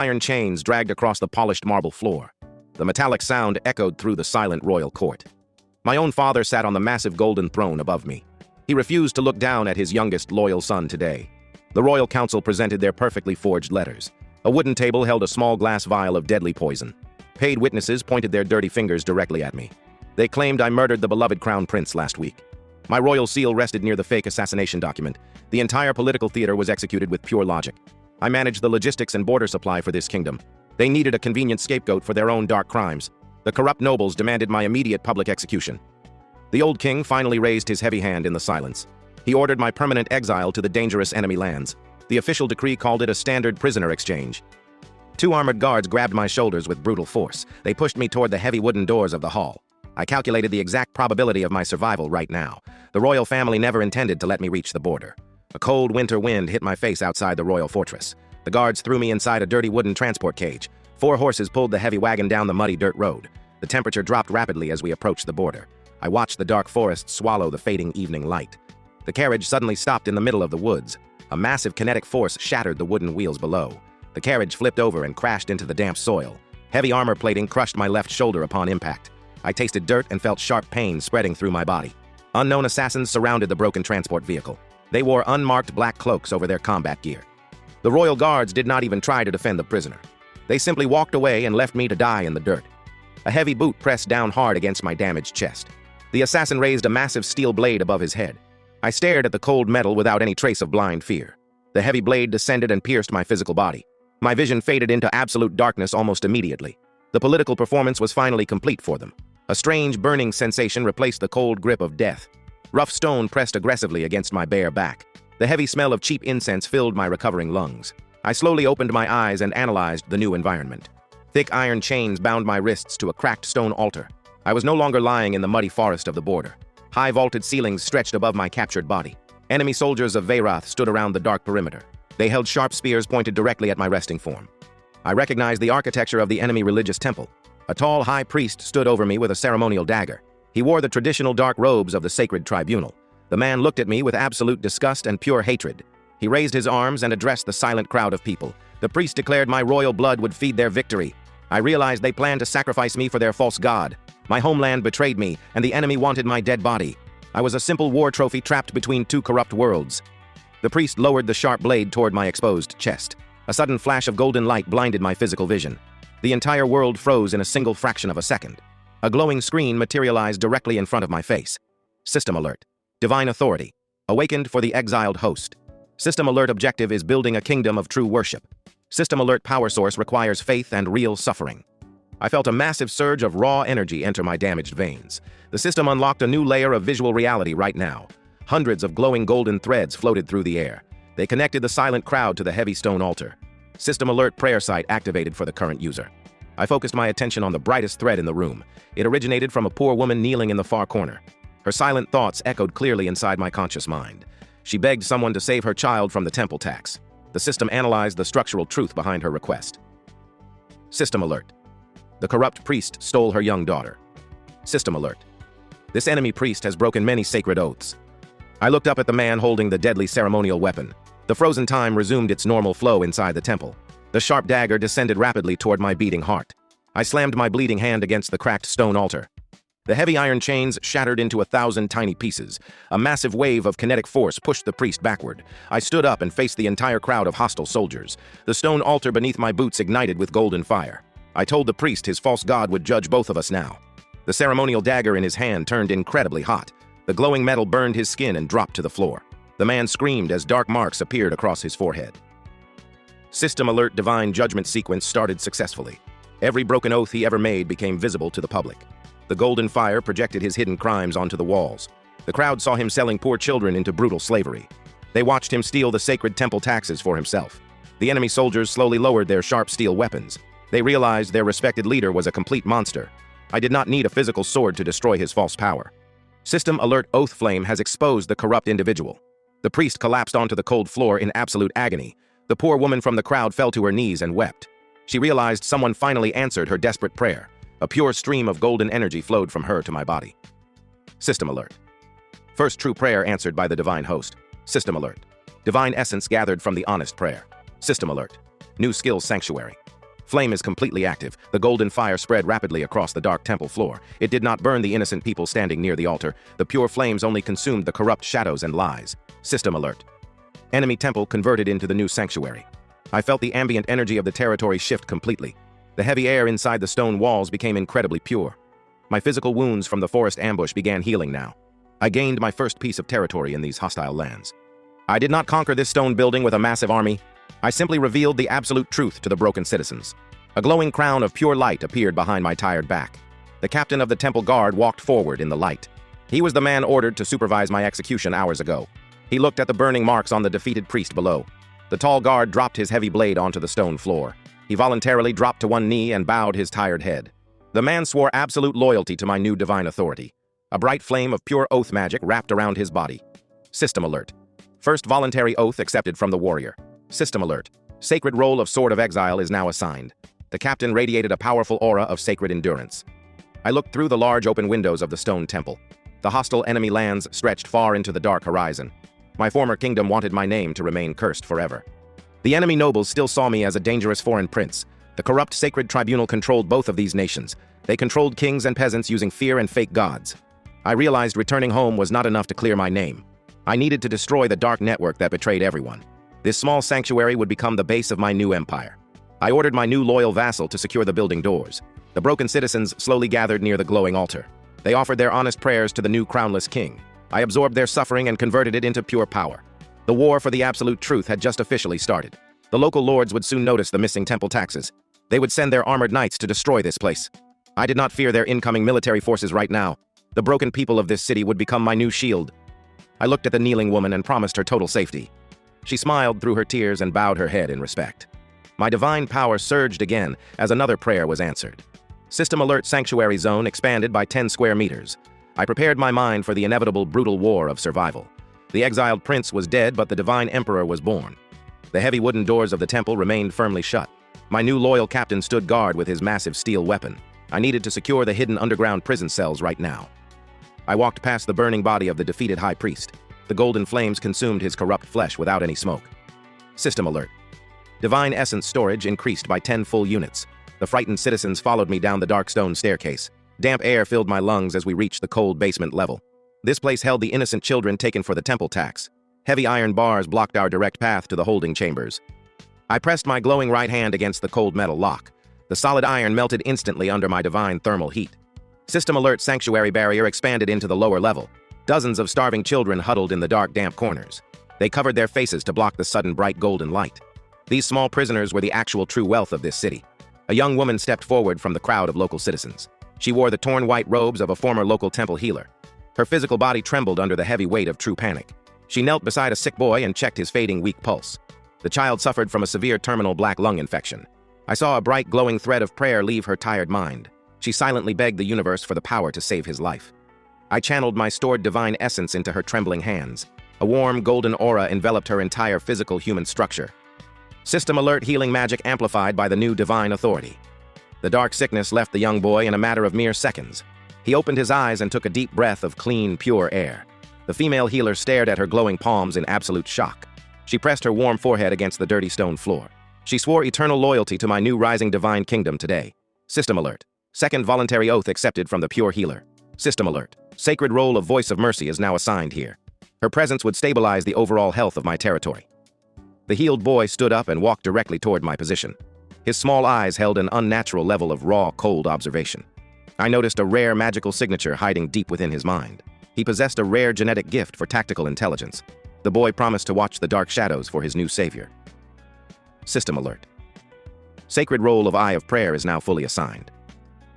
Iron chains dragged across the polished marble floor. The metallic sound echoed through the silent royal court. My own father sat on the massive golden throne above me. He refused to look down at his youngest loyal son today. The royal council presented their perfectly forged letters. A wooden table held a small glass vial of deadly poison. Paid witnesses pointed their dirty fingers directly at me. They claimed I murdered the beloved crown prince last week. My royal seal rested near the fake assassination document. The entire political theater was executed with pure logic. I managed the logistics and border supply for this kingdom. They needed a convenient scapegoat for their own dark crimes. The corrupt nobles demanded my immediate public execution. The old king finally raised his heavy hand in the silence. He ordered my permanent exile to the dangerous enemy lands. The official decree called it a standard prisoner exchange. 2 armored guards grabbed my shoulders with brutal force. They pushed me toward the heavy wooden doors of the hall. I calculated the exact probability of my survival right now. The royal family never intended to let me reach the border. A cold winter wind hit my face outside the royal fortress. The guards threw me inside a dirty wooden transport cage. 4 horses pulled the heavy wagon down the muddy dirt road. The temperature dropped rapidly as we approached the border. I watched the dark forest swallow the fading evening light. The carriage suddenly stopped in the middle of the woods. A massive kinetic force shattered the wooden wheels below. The carriage flipped over and crashed into the damp soil. Heavy armor plating crushed my left shoulder upon impact. I tasted dirt and felt sharp pain spreading through my body. Unknown assassins surrounded the broken transport vehicle. They wore unmarked black cloaks over their combat gear. The royal guards did not even try to defend the prisoner. They simply walked away and left me to die in the dirt. A heavy boot pressed down hard against my damaged chest. The assassin raised a massive steel blade above his head. I stared at the cold metal without any trace of blind fear. The heavy blade descended and pierced my physical body. My vision faded into absolute darkness almost immediately. The political performance was finally complete for them. A strange burning sensation replaced the cold grip of death. Rough stone pressed aggressively against my bare back. The heavy smell of cheap incense filled my recovering lungs. I slowly opened my eyes and analyzed the new environment. Thick iron chains bound my wrists to a cracked stone altar. I was no longer lying in the muddy forest of the border. High vaulted ceilings stretched above my captured body. Enemy soldiers of Veyrath stood around the dark perimeter. They held sharp spears pointed directly at my resting form. I recognized the architecture of the enemy religious temple. A tall high priest stood over me with a ceremonial dagger. He wore the traditional dark robes of the sacred tribunal. The man looked at me with absolute disgust and pure hatred. He raised his arms and addressed the silent crowd of people. The priest declared my royal blood would feed their victory. I realized they planned to sacrifice me for their false god. My homeland betrayed me, and the enemy wanted my dead body. I was a simple war trophy trapped between 2 corrupt worlds. The priest lowered the sharp blade toward my exposed chest. A sudden flash of golden light blinded my physical vision. The entire world froze in a single fraction of a second. A glowing screen materialized directly in front of my face. System alert. Divine authority. Awakened for the exiled host. System alert objective is building a kingdom of true worship. System alert power source requires faith and real suffering. I felt a massive surge of raw energy enter my damaged veins. The system unlocked a new layer of visual reality right now. Hundreds of glowing golden threads floated through the air. They connected the silent crowd to the heavy stone altar. System alert prayer site activated for the current user. I focused my attention on the brightest thread in the room. It originated from a poor woman kneeling in the far corner. Her silent thoughts echoed clearly inside my conscious mind. She begged someone to save her child from the temple tax. The system analyzed the structural truth behind her request. System alert. The corrupt priest stole her young daughter. System alert. This enemy priest has broken many sacred oaths. I looked up at the man holding the deadly ceremonial weapon. The frozen time resumed its normal flow inside the temple. The sharp dagger descended rapidly toward my beating heart. I slammed my bleeding hand against the cracked stone altar. The heavy iron chains shattered into 1,000 tiny pieces. A massive wave of kinetic force pushed the priest backward. I stood up and faced the entire crowd of hostile soldiers. The stone altar beneath my boots ignited with golden fire. I told the priest his false god would judge both of us now. The ceremonial dagger in his hand turned incredibly hot. The glowing metal burned his skin and dropped to the floor. The man screamed as dark marks appeared across his forehead. System alert divine judgment sequence started successfully. Every broken oath he ever made became visible to the public. The golden fire projected his hidden crimes onto the walls. The crowd saw him selling poor children into brutal slavery. They watched him steal the sacred temple taxes for himself. The enemy soldiers slowly lowered their sharp steel weapons. They realized their respected leader was a complete monster. I did not need a physical sword to destroy his false power. System alert oath flame has exposed the corrupt individual. The priest collapsed onto the cold floor in absolute agony. The poor woman from the crowd fell to her knees and wept. She realized someone finally answered her desperate prayer. A pure stream of golden energy flowed from her to my body. System alert. First true prayer answered by the divine host. System alert. Divine essence gathered from the honest prayer. System alert. New skills sanctuary. Flame is completely active. The golden fire spread rapidly across the dark temple floor. It did not burn the innocent people standing near the altar. The pure flames only consumed the corrupt shadows and lies. System alert. Enemy temple converted into the new sanctuary. I felt the ambient energy of the territory shift completely. The heavy air inside the stone walls became incredibly pure. My physical wounds from the forest ambush began healing now. I gained my first piece of territory in these hostile lands. I did not conquer this stone building with a massive army. I simply revealed the absolute truth to the broken citizens. A glowing crown of pure light appeared behind my tired back. The captain of the temple guard walked forward in the light. He was the man ordered to supervise my execution hours ago. He looked at the burning marks on the defeated priest below. The tall guard dropped his heavy blade onto the stone floor. He voluntarily dropped to one knee and bowed his tired head. The man swore absolute loyalty to my new divine authority. A bright flame of pure oath magic wrapped around his body. System alert. First voluntary oath accepted from the warrior. System alert. Sacred roll of Sword of Exile is now assigned. The captain radiated a powerful aura of sacred endurance. I looked through the large open windows of the stone temple. The hostile enemy lands stretched far into the dark horizon. My former kingdom wanted my name to remain cursed forever. The enemy nobles still saw me as a dangerous foreign prince. The corrupt sacred tribunal controlled both of these nations. They controlled kings and peasants using fear and fake gods. I realized returning home was not enough to clear my name. I needed to destroy the dark network that betrayed everyone. This small sanctuary would become the base of my new empire. I ordered my new loyal vassal to secure the building doors. The broken citizens slowly gathered near the glowing altar. They offered their honest prayers to the new crownless king. I absorbed their suffering and converted it into pure power. The war for the absolute truth had just officially started. The local lords would soon notice the missing temple taxes. They would send their armored knights to destroy this place. I did not fear their incoming military forces right now. The broken people of this city would become my new shield. I looked at the kneeling woman and promised her total safety. She smiled through her tears and bowed her head in respect. My divine power surged again as another prayer was answered. System alert sanctuary zone expanded by 10 square meters. I prepared my mind for the inevitable brutal war of survival. The exiled prince was dead, but the divine emperor was born. The heavy wooden doors of the temple remained firmly shut. My new loyal captain stood guard with his massive steel weapon. I needed to secure the hidden underground prison cells right now. I walked past the burning body of the defeated high priest. The golden flames consumed his corrupt flesh without any smoke. System alert. Divine essence storage increased by 10 full units. The frightened citizens followed me down the dark stone staircase. Damp air filled my lungs as we reached the cold basement level. This place held the innocent children taken for the temple tax. Heavy iron bars blocked our direct path to the holding chambers. I pressed my glowing right hand against the cold metal lock. The solid iron melted instantly under my divine thermal heat. System alert sanctuary barrier expanded into the lower level. Dozens of starving children huddled in the dark, damp corners. They covered their faces to block the sudden bright golden light. These small prisoners were the actual true wealth of this city. A young woman stepped forward from the crowd of local citizens. She wore the torn white robes of a former local temple healer. Her physical body trembled under the heavy weight of true panic. She knelt beside a sick boy and checked his fading weak pulse. The child suffered from a severe terminal black lung infection. I saw a bright glowing thread of prayer leave her tired mind. She silently begged the universe for the power to save his life. I channeled my stored divine essence into her trembling hands. A warm golden aura enveloped her entire physical human structure. System alert healing magic amplified by the new divine authority. The dark sickness left the young boy in a matter of mere seconds. He opened his eyes and took a deep breath of clean, pure air. The female healer stared at her glowing palms in absolute shock. She pressed her warm forehead against the dirty stone floor. She swore eternal loyalty to my new rising divine kingdom today. System alert. Second voluntary oath accepted from the pure healer. System alert. Sacred role of Voice of Mercy is now assigned here. Her presence would stabilize the overall health of my territory. The healed boy stood up and walked directly toward my position. His small eyes held an unnatural level of raw, cold observation. I noticed a rare magical signature hiding deep within his mind. He possessed a rare genetic gift for tactical intelligence. The boy promised to watch the dark shadows for his new savior. System alert. Sacred role of Eye of Prayer is now fully assigned.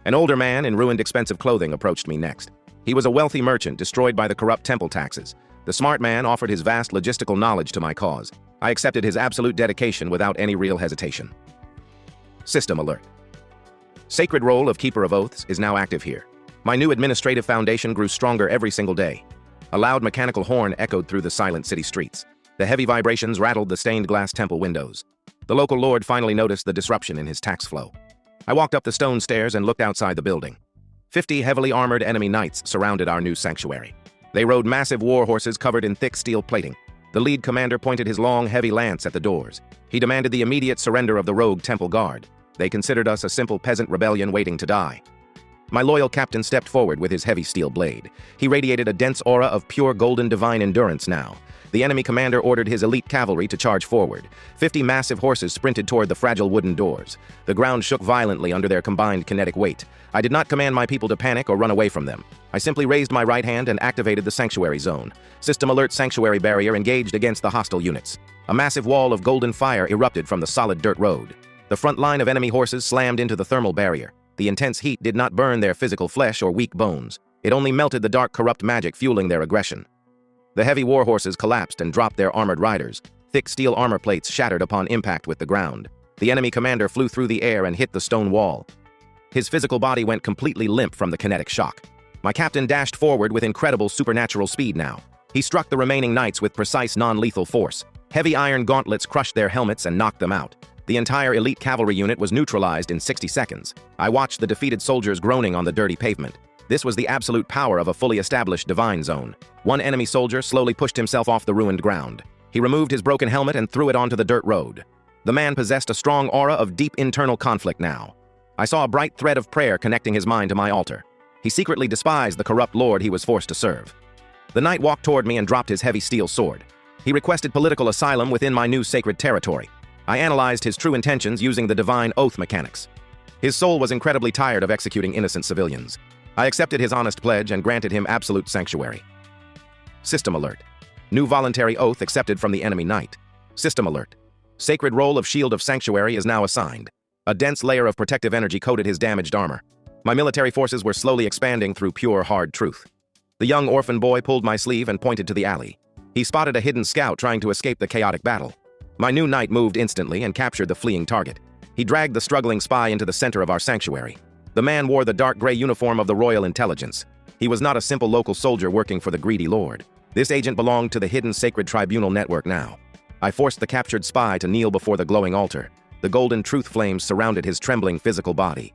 An older man in ruined expensive clothing approached me next. He was a wealthy merchant destroyed by the corrupt temple taxes. The smart man offered his vast logistical knowledge to my cause. I accepted his absolute dedication without any real hesitation. System alert. Sacred role of Keeper of Oaths is now active here. My new administrative foundation grew stronger every single day. A loud mechanical horn echoed through the silent city streets. The heavy vibrations rattled the stained glass temple windows. The local lord finally noticed the disruption in his tax flow. I walked up the stone stairs and looked outside the building. 50 heavily armored enemy knights surrounded our new sanctuary. They rode massive war horses covered in thick steel plating. The lead commander pointed his long, heavy lance at the doors. He demanded the immediate surrender of the rogue temple guard. They considered us a simple peasant rebellion waiting to die. My loyal captain stepped forward with his heavy steel blade. He radiated a dense aura of pure golden divine endurance now. The enemy commander ordered his elite cavalry to charge forward. 50 massive horses sprinted toward the fragile wooden doors. The ground shook violently under their combined kinetic weight. I did not command my people to panic or run away from them. I simply raised my right hand and activated the sanctuary zone. System alert sanctuary barrier engaged against the hostile units. A massive wall of golden fire erupted from the solid dirt road. The front line of enemy horses slammed into the thermal barrier. The intense heat did not burn their physical flesh or weak bones. It only melted the dark, corrupt magic fueling their aggression. The heavy war horses collapsed and dropped their armored riders. Thick steel armor plates shattered upon impact with the ground. The enemy commander flew through the air and hit the stone wall. His physical body went completely limp from the kinetic shock. My captain dashed forward with incredible supernatural speed now. He struck the remaining knights with precise non-lethal force. Heavy iron gauntlets crushed their helmets and knocked them out. The entire elite cavalry unit was neutralized in 60 seconds. I watched the defeated soldiers groaning on the dirty pavement. This was the absolute power of a fully established divine zone. One enemy soldier slowly pushed himself off the ruined ground. He removed his broken helmet and threw it onto the dirt road. The man possessed a strong aura of deep internal conflict now. I saw a bright thread of prayer connecting his mind to my altar. He secretly despised the corrupt lord he was forced to serve. The knight walked toward me and dropped his heavy steel sword. He requested political asylum within my new sacred territory. I analyzed his true intentions using the divine oath mechanics. His soul was incredibly tired of executing innocent civilians. I accepted his honest pledge and granted him absolute sanctuary. System alert. New voluntary oath accepted from the enemy knight. System alert. Sacred role of Shield of Sanctuary is now assigned. A dense layer of protective energy coated his damaged armor. My military forces were slowly expanding through pure, hard truth. The young orphan boy pulled my sleeve and pointed to the alley. He spotted a hidden scout trying to escape the chaotic battle. My new knight moved instantly and captured the fleeing target. He dragged the struggling spy into the center of our sanctuary. The man wore the dark gray uniform of the Royal Intelligence. He was not a simple local soldier working for the greedy lord. This agent belonged to the hidden sacred tribunal network now. I forced the captured spy to kneel before the glowing altar. The golden truth flames surrounded his trembling physical body.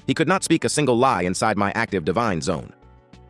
He could not speak a single lie inside my active divine zone.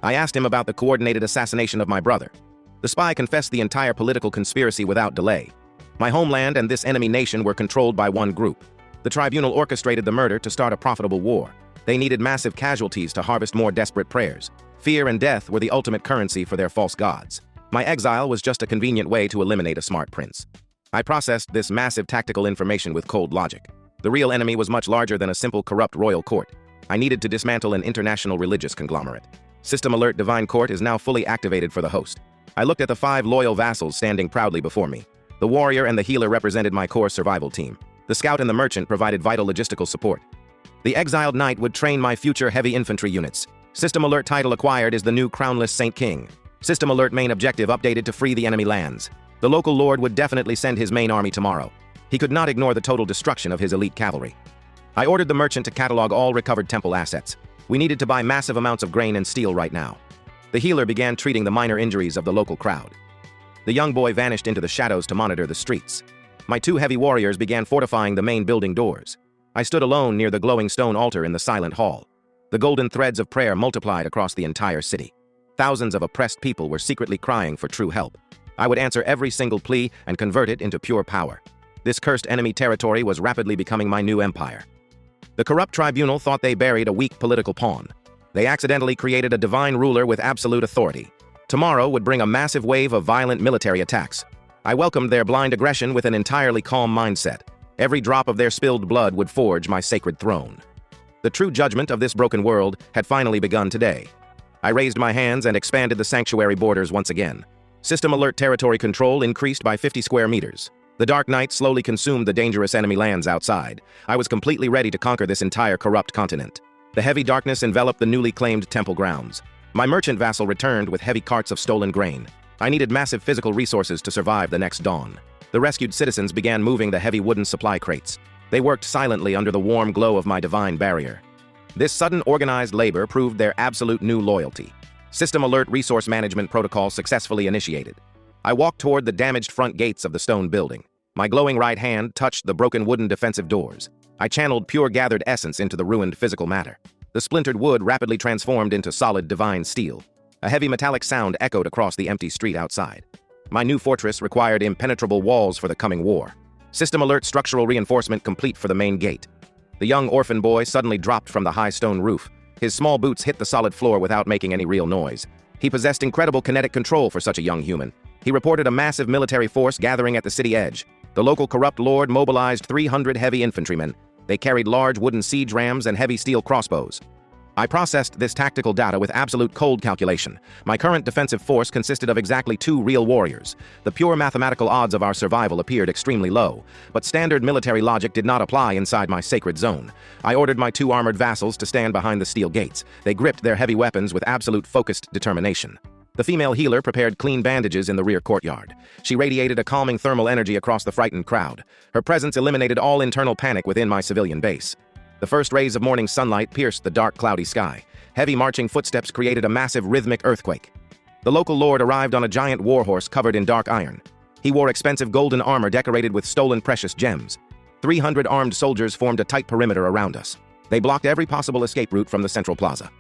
I asked him about the coordinated assassination of my brother. The spy confessed the entire political conspiracy without delay. My homeland and this enemy nation were controlled by one group. The tribunal orchestrated the murder to start a profitable war. They needed massive casualties to harvest more desperate prayers. Fear and death were the ultimate currency for their false gods. My exile was just a convenient way to eliminate a smart prince. I processed this massive tactical information with cold logic. The real enemy was much larger than a simple corrupt royal court. I needed to dismantle an international religious conglomerate. System alert divine court is now fully activated for the host. I looked at the 5 loyal vassals standing proudly before me. The warrior and the healer represented my core survival team. The scout and the merchant provided vital logistical support. The exiled knight would train my future heavy infantry units. System alert title acquired is the new crownless Saint King. System alert main objective updated to free the enemy lands. The local lord would definitely send his main army tomorrow. He could not ignore the total destruction of his elite cavalry. I ordered the merchant to catalog all recovered temple assets. We needed to buy massive amounts of grain and steel right now. The healer began treating the minor injuries of the local crowd. The young boy vanished into the shadows to monitor the streets. My 2 heavy warriors began fortifying the main building doors. I stood alone near the glowing stone altar in the silent hall. The golden threads of prayer multiplied across the entire city. Thousands of oppressed people were secretly crying for true help. I would answer every single plea and convert it into pure power. This cursed enemy territory was rapidly becoming my new empire. The corrupt tribunal thought they buried a weak political pawn. They accidentally created a divine ruler with absolute authority. Tomorrow would bring a massive wave of violent military attacks. I welcomed their blind aggression with an entirely calm mindset. Every drop of their spilled blood would forge my sacred throne. The true judgment of this broken world had finally begun today. I raised my hands and expanded the sanctuary borders once again. System alert territory control increased by 50 square meters. The dark night slowly consumed the dangerous enemy lands outside. I was completely ready to conquer this entire corrupt continent. The heavy darkness enveloped the newly claimed temple grounds. My merchant vassal returned with heavy carts of stolen grain. I needed massive physical resources to survive the next dawn. The rescued citizens began moving the heavy wooden supply crates. They worked silently under the warm glow of my divine barrier. This sudden organized labor proved their absolute new loyalty. System alert resource management protocol successfully initiated. I walked toward the damaged front gates of the stone building. My glowing right hand touched the broken wooden defensive doors. I channeled pure gathered essence into the ruined physical matter. The splintered wood rapidly transformed into solid divine steel. A heavy metallic sound echoed across the empty street outside. My new fortress required impenetrable walls for the coming war. System alert structural reinforcement complete for the main gate. The young orphan boy suddenly dropped from the high stone roof. His small boots hit the solid floor without making any real noise. He possessed incredible kinetic control for such a young human. He reported a massive military force gathering at the city edge. The local corrupt lord mobilized 300 heavy infantrymen. They carried large wooden siege rams and heavy steel crossbows. I processed this tactical data with absolute cold calculation. My current defensive force consisted of exactly 2 real warriors. The pure mathematical odds of our survival appeared extremely low, but standard military logic did not apply inside my sacred zone. I ordered my 2 armored vassals to stand behind the steel gates. They gripped their heavy weapons with absolute focused determination. The female healer prepared clean bandages in the rear courtyard. She radiated a calming thermal energy across the frightened crowd. Her presence eliminated all internal panic within my civilian base. The first rays of morning sunlight pierced the dark, cloudy sky. Heavy marching footsteps created a massive rhythmic earthquake. The local lord arrived on a giant warhorse covered in dark iron. He wore expensive golden armor decorated with stolen precious gems. 300 armed soldiers formed a tight perimeter around us. They blocked every possible escape route from the central plaza.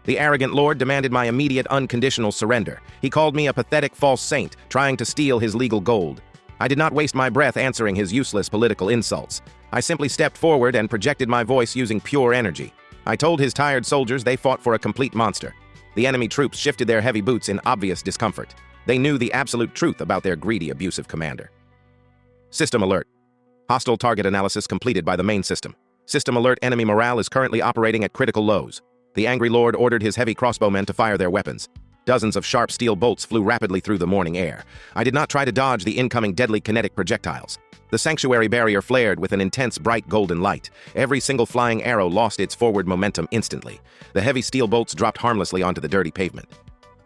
The arrogant lord demanded my immediate unconditional surrender. He called me a pathetic false saint, trying to steal his legal gold. I did not waste my breath answering his useless political insults. I simply stepped forward and projected my voice using pure energy. I told his tired soldiers they fought for a complete monster. The enemy troops shifted their heavy boots in obvious discomfort. They knew the absolute truth about their greedy, abusive commander. System alert. Hostile target analysis completed by the main system. System alert: enemy morale is currently operating at critical lows. The angry lord ordered his heavy crossbowmen to fire their weapons. Dozens of sharp steel bolts flew rapidly through the morning air. I did not try to dodge the incoming deadly kinetic projectiles. The sanctuary barrier flared with an intense bright golden light. Every single flying arrow lost its forward momentum instantly. The heavy steel bolts dropped harmlessly onto the dirty pavement.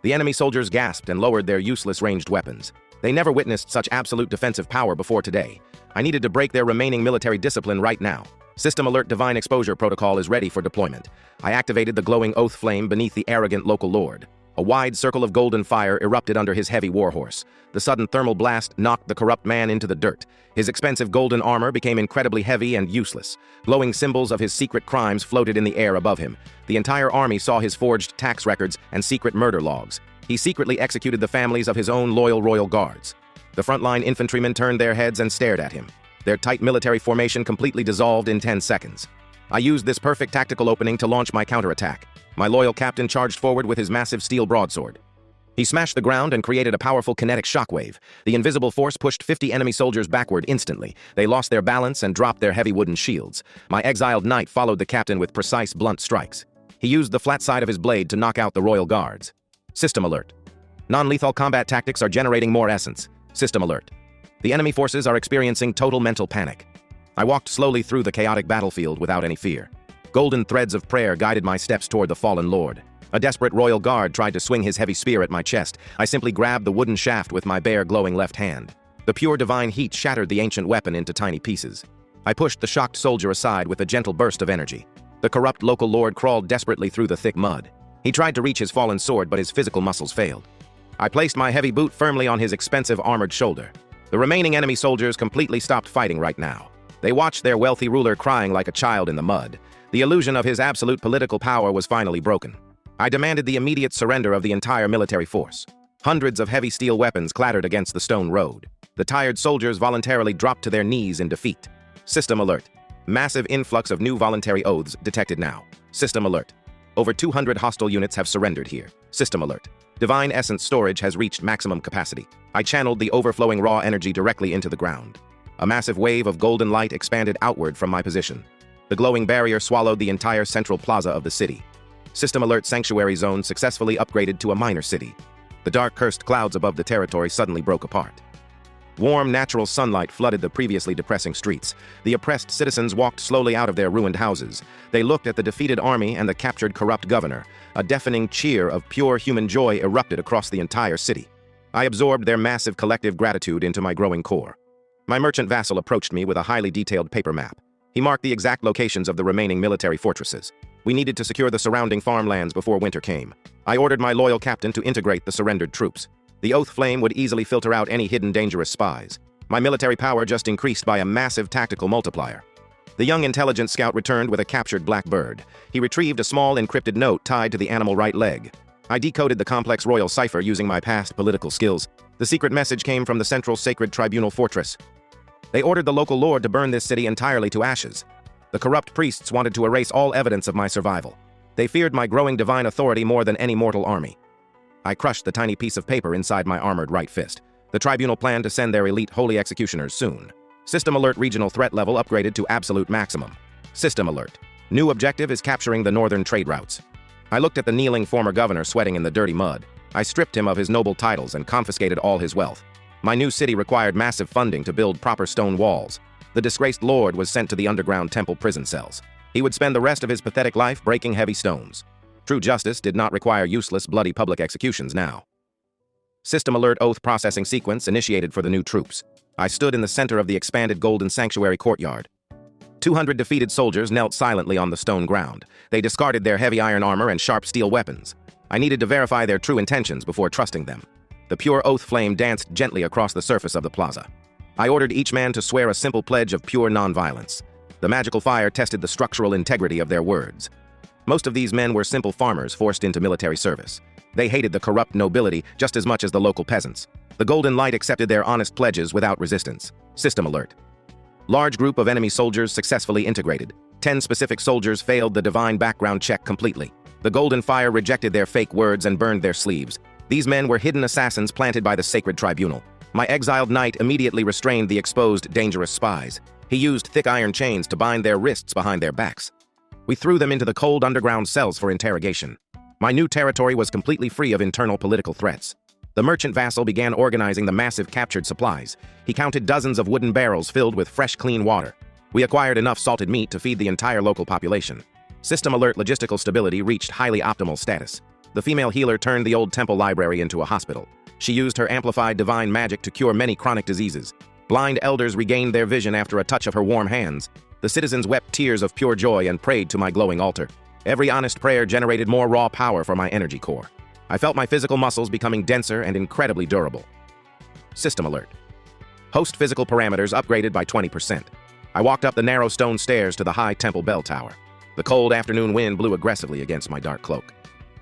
The enemy soldiers gasped and lowered their useless ranged weapons. They never witnessed such absolute defensive power before today. I needed to break their remaining military discipline right now. System alert: divine exposure protocol is ready for deployment. I activated the glowing oath flame beneath the arrogant local lord. A wide circle of golden fire erupted under his heavy warhorse. The sudden thermal blast knocked the corrupt man into the dirt. His expensive golden armor became incredibly heavy and useless. Glowing symbols of his secret crimes floated in the air above him. The entire army saw his forged tax records and secret murder logs. He secretly executed the families of his own loyal royal guards. The frontline infantrymen turned their heads and stared at him. Their tight military formation completely dissolved in 10 seconds. I used this perfect tactical opening to launch my counterattack. My loyal captain charged forward with his massive steel broadsword. He smashed the ground and created a powerful kinetic shockwave. The invisible force pushed 50 enemy soldiers backward instantly. They lost their balance and dropped their heavy wooden shields. My exiled knight followed the captain with precise, blunt strikes. He used the flat side of his blade to knock out the royal guards. System alert. Non-lethal combat tactics are generating more essence. System alert. The enemy forces are experiencing total mental panic. I walked slowly through the chaotic battlefield without any fear. Golden threads of prayer guided my steps toward the fallen lord. A desperate royal guard tried to swing his heavy spear at my chest. I simply grabbed the wooden shaft with my bare, glowing left hand. The pure divine heat shattered the ancient weapon into tiny pieces. I pushed the shocked soldier aside with a gentle burst of energy. The corrupt local lord crawled desperately through the thick mud. He tried to reach his fallen sword, but his physical muscles failed. I placed my heavy boot firmly on his expensive armored shoulder. The remaining enemy soldiers completely stopped fighting right now. They watched their wealthy ruler crying like a child in the mud. The illusion of his absolute political power was finally broken. I demanded the immediate surrender of the entire military force. Hundreds of heavy steel weapons clattered against the stone road. The tired soldiers voluntarily dropped to their knees in defeat. System alert. Massive influx of new voluntary oaths detected now. System alert. Over 200 hostile units have surrendered here. System alert. Divine essence storage has reached maximum capacity. I channeled the overflowing raw energy directly into the ground. A massive wave of golden light expanded outward from my position. The glowing barrier swallowed the entire central plaza of the city. System alert: sanctuary zone successfully upgraded to a minor city. The dark, cursed clouds above the territory suddenly broke apart. Warm, natural sunlight flooded the previously depressing streets. The oppressed citizens walked slowly out of their ruined houses. They looked at the defeated army and the captured corrupt governor. A deafening cheer of pure human joy erupted across the entire city. I absorbed their massive collective gratitude into my growing core. My merchant vassal approached me with a highly detailed paper map. He marked the exact locations of the remaining military fortresses. We needed to secure the surrounding farmlands before winter came. I ordered my loyal captain to integrate the surrendered troops. The oath flame would easily filter out any hidden dangerous spies. My military power just increased by a massive tactical multiplier. The young intelligence scout returned with a captured black bird. He retrieved a small encrypted note tied to the animal right leg. I decoded the complex royal cipher using my past political skills. The secret message came from the central sacred tribunal fortress. They ordered the local lord to burn this city entirely to ashes. The corrupt priests wanted to erase all evidence of my survival. They feared my growing divine authority more than any mortal army. I crushed the tiny piece of paper inside my armored right fist. The tribunal planned to send their elite holy executioners soon. System alert: regional threat level upgraded to absolute maximum. System alert: new objective is capturing the northern trade routes. I looked at the kneeling former governor sweating in the dirty mud. I stripped him of his noble titles and confiscated all his wealth. My new city required massive funding to build proper stone walls. The disgraced lord was sent to the underground temple prison cells. He would spend the rest of his pathetic life breaking heavy stones. True justice did not require useless, bloody public executions now. System alert: oath processing sequence initiated for the new troops. I stood in the center of the expanded golden sanctuary courtyard. 200 defeated soldiers knelt silently on the stone ground. They discarded their heavy iron armor and sharp steel weapons. I needed to verify their true intentions before trusting them. The pure oath flame danced gently across the surface of the plaza. I ordered each man to swear a simple pledge of pure nonviolence. The magical fire tested the structural integrity of their words. Most of these men were simple farmers forced into military service. They hated the corrupt nobility just as much as the local peasants. The golden light accepted their honest pledges without resistance. System alert: large group of enemy soldiers successfully integrated. 10 specific soldiers failed the divine background check completely. The golden fire rejected their fake words and burned their sleeves. These men were hidden assassins planted by the sacred tribunal. My exiled knight immediately restrained the exposed, dangerous spies. He used thick iron chains to bind their wrists behind their backs. We threw them into the cold underground cells for interrogation. My new territory was completely free of internal political threats. The merchant vassal began organizing the massive captured supplies. He counted dozens of wooden barrels filled with fresh, clean water. We acquired enough salted meat to feed the entire local population. System alert: logistical stability reached highly optimal status. The female healer turned the old temple library into a hospital. She used her amplified divine magic to cure many chronic diseases. Blind elders regained their vision after a touch of her warm hands. The citizens wept tears of pure joy and prayed to my glowing altar. Every honest prayer generated more raw power for my energy core. I felt my physical muscles becoming denser and incredibly durable. System alert: host physical parameters upgraded by 20%. I walked up the narrow stone stairs to the high temple bell tower. The cold afternoon wind blew aggressively against my dark cloak.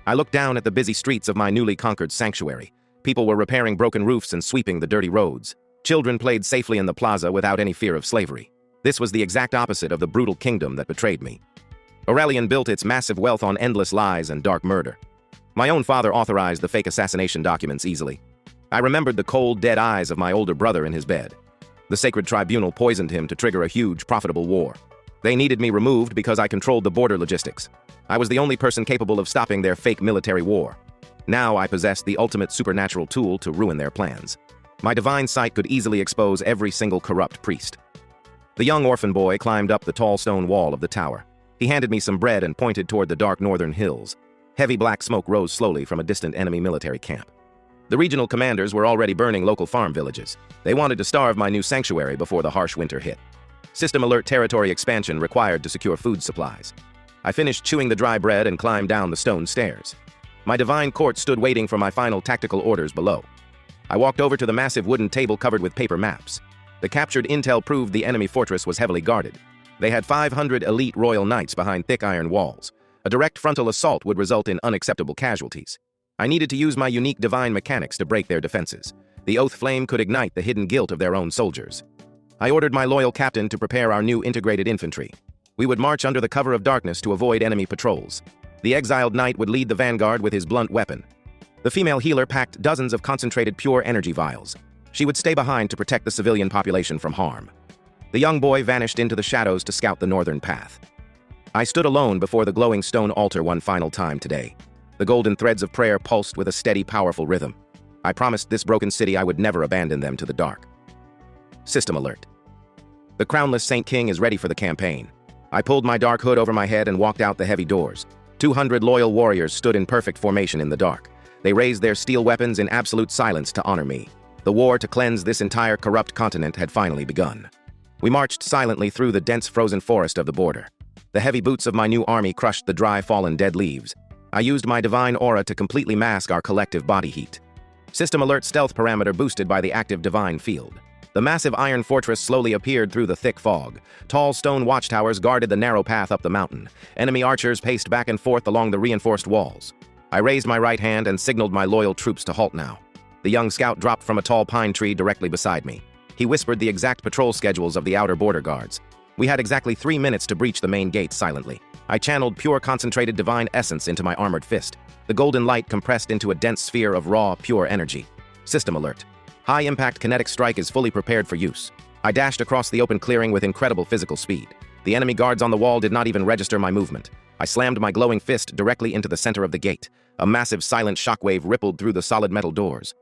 I looked down at the busy streets of my newly conquered sanctuary. People were repairing broken roofs and sweeping the dirty roads. Children played safely in the plaza without any fear of slavery. This was the exact opposite of the brutal kingdom that betrayed me. Aurelian built its massive wealth on endless lies and dark murder. My own father authorized the fake assassination documents easily. I remembered the cold, dead eyes of my older brother in his bed. The sacred tribunal poisoned him to trigger a huge, profitable war. They needed me removed because I controlled the border logistics. I was the only person capable of stopping their fake military war. Now I possessed the ultimate supernatural tool to ruin their plans. My divine sight could easily expose every single corrupt priest. The young orphan boy climbed up the tall stone wall of the tower. He handed me some bread and pointed toward the dark northern hills. Heavy black smoke rose slowly from a distant enemy military camp. The regional commanders were already burning local farm villages. They wanted to starve my new sanctuary before the harsh winter hit. System alert: territory expansion required to secure food supplies. I finished chewing the dry bread and climbed down the stone stairs. My divine court stood waiting for my final tactical orders below. I walked over to the massive wooden table covered with paper maps. The captured intel proved the enemy fortress was heavily guarded. They had 500 elite royal knights behind thick iron walls. A direct frontal assault would result in unacceptable casualties. I needed to use my unique divine mechanics to break their defenses. The oath flame could ignite the hidden guilt of their own soldiers. I ordered my loyal captain to prepare our new integrated infantry. We would march under the cover of darkness to avoid enemy patrols. The exiled knight would lead the vanguard with his blunt weapon. The female healer packed dozens of concentrated pure energy vials. She would stay behind to protect the civilian population from harm. The young boy vanished into the shadows to scout the northern path. I stood alone before the glowing stone altar one final time today. The golden threads of prayer pulsed with a steady, powerful rhythm. I promised this broken city I would never abandon them to the dark. System alert: the crownless Saint King is ready for the campaign. I pulled my dark hood over my head and walked out the heavy doors. 200 loyal warriors stood in perfect formation in the dark. They raised their steel weapons in absolute silence to honor me. The war to cleanse this entire corrupt continent had finally begun. We marched silently through the dense frozen forest of the border. The heavy boots of my new army crushed the dry, fallen dead leaves. I used my divine aura to completely mask our collective body heat. System alert: stealth parameter boosted by the active divine field. The massive iron fortress slowly appeared through the thick fog. Tall stone watchtowers guarded the narrow path up the mountain. Enemy archers paced back and forth along the reinforced walls. I raised my right hand and signaled my loyal troops to halt now. The young scout dropped from a tall pine tree directly beside me. He whispered the exact patrol schedules of the outer border guards. We had exactly 3 minutes to breach the main gate silently. I channeled pure concentrated divine essence into my armored fist. The golden light compressed into a dense sphere of raw, pure energy. System alert. High-impact kinetic strike is fully prepared for use. I dashed across the open clearing with incredible physical speed. The enemy guards on the wall did not even register my movement. I slammed my glowing fist directly into the center of the gate. A massive silent shockwave rippled through the solid metal doors.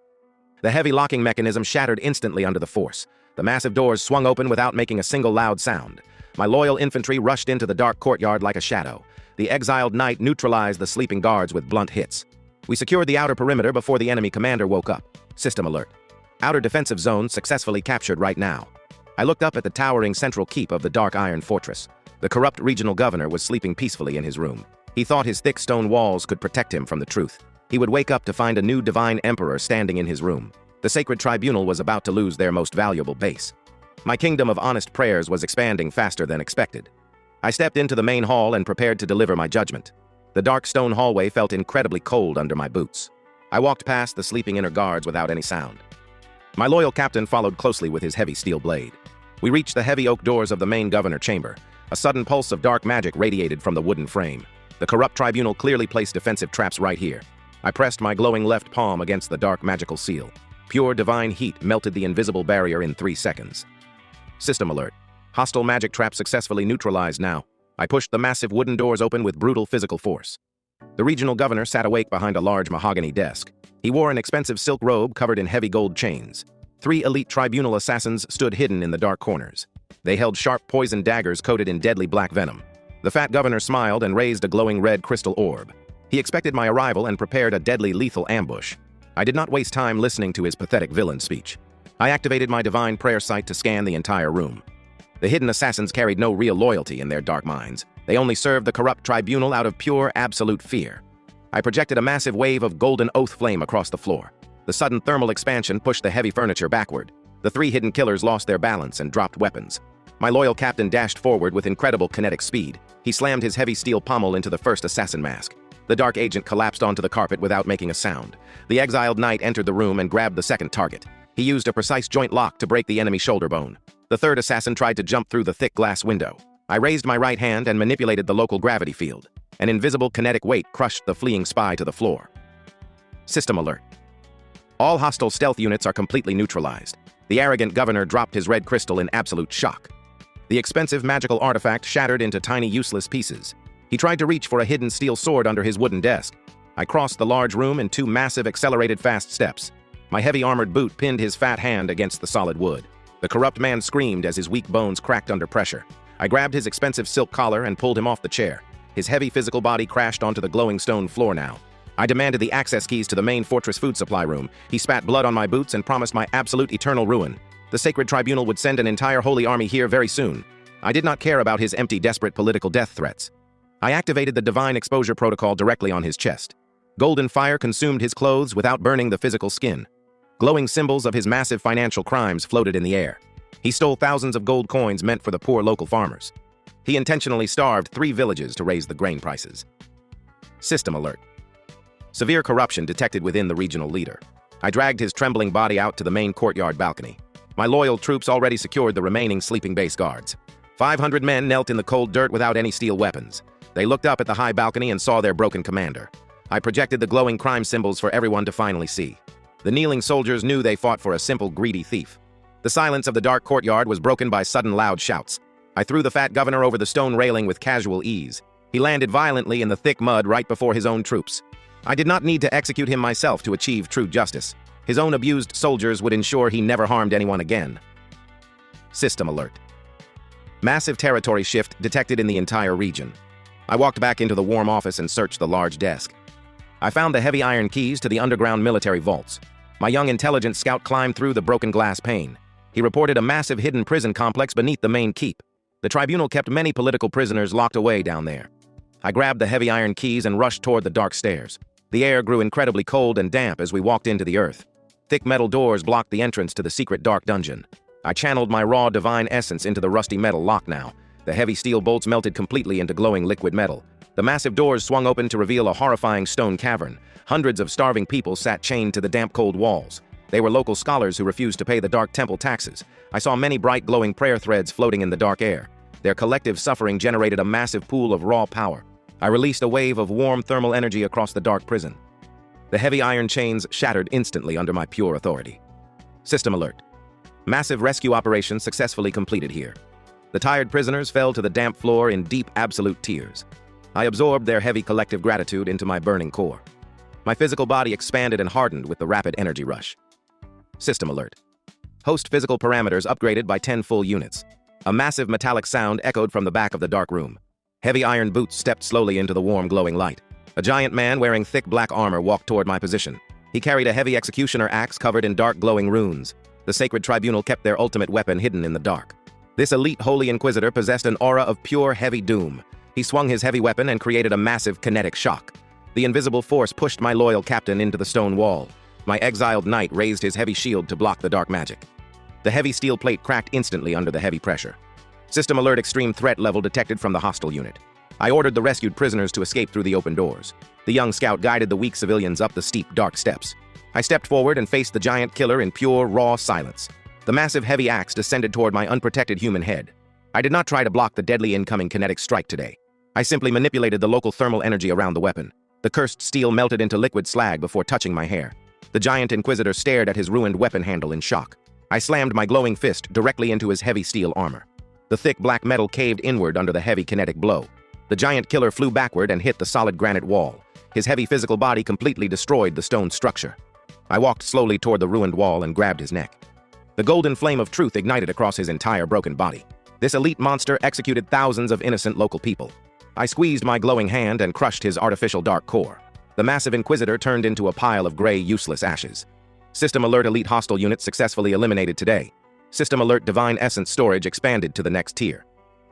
The heavy locking mechanism shattered instantly under the force. The massive doors swung open without making a single loud sound. My loyal infantry rushed into the dark courtyard like a shadow. The exiled knight neutralized the sleeping guards with blunt hits. We secured the outer perimeter before the enemy commander woke up. System alert. Outer defensive zone successfully captured right now. I looked up at the towering central keep of the dark iron fortress. The corrupt regional governor was sleeping peacefully in his room. He thought his thick stone walls could protect him from the truth. He would wake up to find a new divine emperor standing in his room. The sacred tribunal was about to lose their most valuable base. My kingdom of honest prayers was expanding faster than expected. I stepped into the main hall and prepared to deliver my judgment. The dark stone hallway felt incredibly cold under my boots. I walked past the sleeping inner guards without any sound. My loyal captain followed closely with his heavy steel blade. We reached the heavy oak doors of the main governor chamber. A sudden pulse of dark magic radiated from the wooden frame. The corrupt tribunal clearly placed defensive traps right here. I pressed my glowing left palm against the dark magical seal. Pure divine heat melted the invisible barrier in 3 seconds. System alert. Hostile magic trap successfully neutralized now. I pushed the massive wooden doors open with brutal physical force. The regional governor sat awake behind a large mahogany desk. He wore an expensive silk robe covered in heavy gold chains. 3 elite tribunal assassins stood hidden in the dark corners. They held sharp poison daggers coated in deadly black venom. The fat governor smiled and raised a glowing red crystal orb. He expected my arrival and prepared a deadly lethal ambush. I did not waste time listening to his pathetic villain speech. I activated my divine prayer sight to scan the entire room. The hidden assassins carried no real loyalty in their dark minds. They only served the corrupt tribunal out of pure, absolute fear. I projected a massive wave of golden oath flame across the floor. The sudden thermal expansion pushed the heavy furniture backward. The 3 hidden killers lost their balance and dropped weapons. My loyal captain dashed forward with incredible kinetic speed. He slammed his heavy steel pommel into the first assassin mask. The dark agent collapsed onto the carpet without making a sound. The exiled knight entered the room and grabbed the second target. He used a precise joint lock to break the enemy shoulder bone. The third assassin tried to jump through the thick glass window. I raised my right hand and manipulated the local gravity field. An invisible kinetic weight crushed the fleeing spy to the floor. System alert. All hostile stealth units are completely neutralized. The arrogant governor dropped his red crystal in absolute shock. The expensive magical artifact shattered into tiny useless pieces. He tried to reach for a hidden steel sword under his wooden desk. I crossed the large room in 2 massive accelerated fast steps. My heavy armored boot pinned his fat hand against the solid wood. The corrupt man screamed as his weak bones cracked under pressure. I grabbed his expensive silk collar and pulled him off the chair. His heavy physical body crashed onto the glowing stone floor now. I demanded the access keys to the main fortress food supply room. He spat blood on my boots and promised my absolute eternal ruin. The sacred tribunal would send an entire holy army here very soon. I did not care about his empty, desperate political death threats. I activated the divine exposure protocol directly on his chest. Golden fire consumed his clothes without burning the physical skin. Glowing symbols of his massive financial crimes floated in the air. He stole thousands of gold coins meant for the poor local farmers. He intentionally starved 3 villages to raise the grain prices. System alert. Severe corruption detected within the regional leader. I dragged his trembling body out to the main courtyard balcony. My loyal troops already secured the remaining sleeping base guards. 500 men knelt in the cold dirt without any steel weapons. They looked up at the high balcony and saw their broken commander. I projected the glowing crime symbols for everyone to finally see. The kneeling soldiers knew they fought for a simple, greedy thief. The silence of the dark courtyard was broken by sudden loud shouts. I threw the fat governor over the stone railing with casual ease. He landed violently in the thick mud right before his own troops. I did not need to execute him myself to achieve true justice. His own abused soldiers would ensure he never harmed anyone again. System alert. Massive territory shift detected in the entire region. I walked back into the warm office and searched the large desk. I found the heavy iron keys to the underground military vaults. My young intelligence scout climbed through the broken glass pane. He reported a massive hidden prison complex beneath the main keep. The tribunal kept many political prisoners locked away down there. I grabbed the heavy iron keys and rushed toward the dark stairs. The air grew incredibly cold and damp as we walked into the earth. Thick metal doors blocked the entrance to the secret dark dungeon. I channeled my raw divine essence into the rusty metal lock now. The heavy steel bolts melted completely into glowing liquid metal. The massive doors swung open to reveal a horrifying stone cavern. Hundreds of starving people sat chained to the damp, cold walls. They were local scholars who refused to pay the dark temple taxes. I saw many bright, glowing prayer threads floating in the dark air. Their collective suffering generated a massive pool of raw power. I released a wave of warm thermal energy across the dark prison. The heavy iron chains shattered instantly under my pure authority. System alert. Massive rescue operation successfully completed here. The tired prisoners fell to the damp floor in deep, absolute tears. I absorbed their heavy collective gratitude into my burning core. My physical body expanded and hardened with the rapid energy rush. System alert. Host physical parameters upgraded by 10 full units. A massive metallic sound echoed from the back of the dark room. Heavy iron boots stepped slowly into the warm, glowing light. A giant man wearing thick black armor walked toward my position. He carried a heavy executioner axe covered in dark, glowing runes. The sacred tribunal kept their ultimate weapon hidden in the dark. This elite Holy Inquisitor possessed an aura of pure, heavy doom. He swung his heavy weapon and created a massive kinetic shock. The invisible force pushed my loyal captain into the stone wall. My exiled knight raised his heavy shield to block the dark magic. The heavy steel plate cracked instantly under the heavy pressure. System alert, extreme threat level detected from the hostile unit. I ordered the rescued prisoners to escape through the open doors. The young scout guided the weak civilians up the steep, dark steps. I stepped forward and faced the giant killer in pure, raw silence. The massive heavy axe descended toward my unprotected human head. I did not try to block the deadly incoming kinetic strike today. I simply manipulated the local thermal energy around the weapon. The cursed steel melted into liquid slag before touching my hair. The giant Inquisitor stared at his ruined weapon handle in shock. I slammed my glowing fist directly into his heavy steel armor. The thick black metal caved inward under the heavy kinetic blow. The giant killer flew backward and hit the solid granite wall. His heavy physical body completely destroyed the stone structure. I walked slowly toward the ruined wall and grabbed his neck. The golden flame of truth ignited across his entire broken body. This elite monster executed thousands of innocent local people. I squeezed my glowing hand and crushed his artificial dark core. The massive Inquisitor turned into a pile of gray, useless ashes. System alert, elite hostile unit successfully eliminated today. System alert, divine essence storage expanded to the next tier.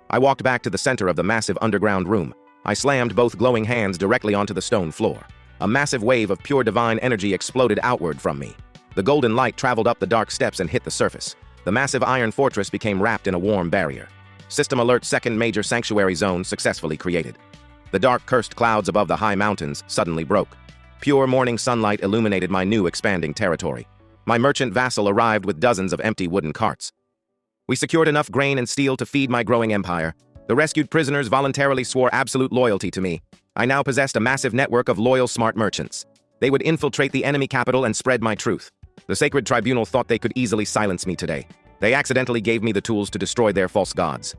I walked back to the center of the massive underground room. I slammed both glowing hands directly onto the stone floor. A massive wave of pure divine energy exploded outward from me. The golden light traveled up the dark steps and hit the surface. The massive iron fortress became wrapped in a warm barrier. System alert, second major sanctuary zone successfully created. The dark, cursed clouds above the high mountains suddenly broke. Pure morning sunlight illuminated my new expanding territory. My merchant vassal arrived with dozens of empty wooden carts. We secured enough grain and steel to feed my growing empire. The rescued prisoners voluntarily swore absolute loyalty to me. I now possessed a massive network of loyal, smart merchants. They would infiltrate the enemy capital and spread my truth. The sacred tribunal thought they could easily silence me today. They accidentally gave me the tools to destroy their false gods.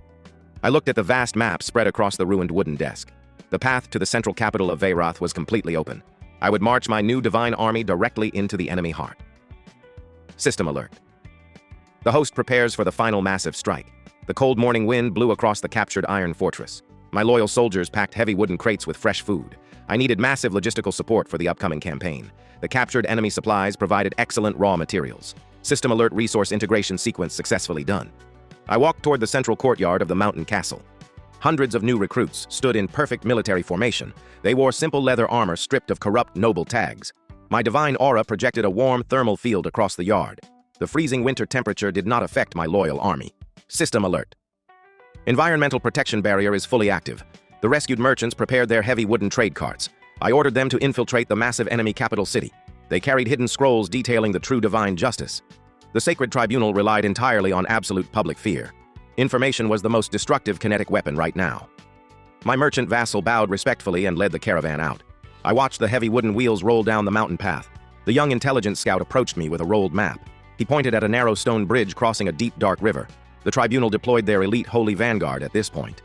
I looked at the vast map spread across the ruined wooden desk. The path to the central capital of Veyroth was completely open. I would march my new divine army directly into the enemy heart. System alert. The host prepares for the final massive strike. The cold morning wind blew across the captured iron fortress. My loyal soldiers packed heavy wooden crates with fresh food. I needed massive logistical support for the upcoming campaign. The captured enemy supplies provided excellent raw materials. System alert, resource integration sequence successfully done. I walked toward the central courtyard of the mountain castle. Hundreds of new recruits stood in perfect military formation. They wore simple leather armor stripped of corrupt noble tags. My divine aura projected a warm thermal field across the yard. The freezing winter temperature did not affect my loyal army. System alert. Environmental protection barrier is fully active. The rescued merchants prepared their heavy wooden trade carts. I ordered them to infiltrate the massive enemy capital city. They carried hidden scrolls detailing the true divine justice. The sacred tribunal relied entirely on absolute public fear. Information was the most destructive kinetic weapon right now. My merchant vassal bowed respectfully and led the caravan out. I watched the heavy wooden wheels roll down the mountain path. The young intelligence scout approached me with a rolled map. He pointed at a narrow stone bridge crossing a deep, dark river. The tribunal deployed their elite holy vanguard at this point.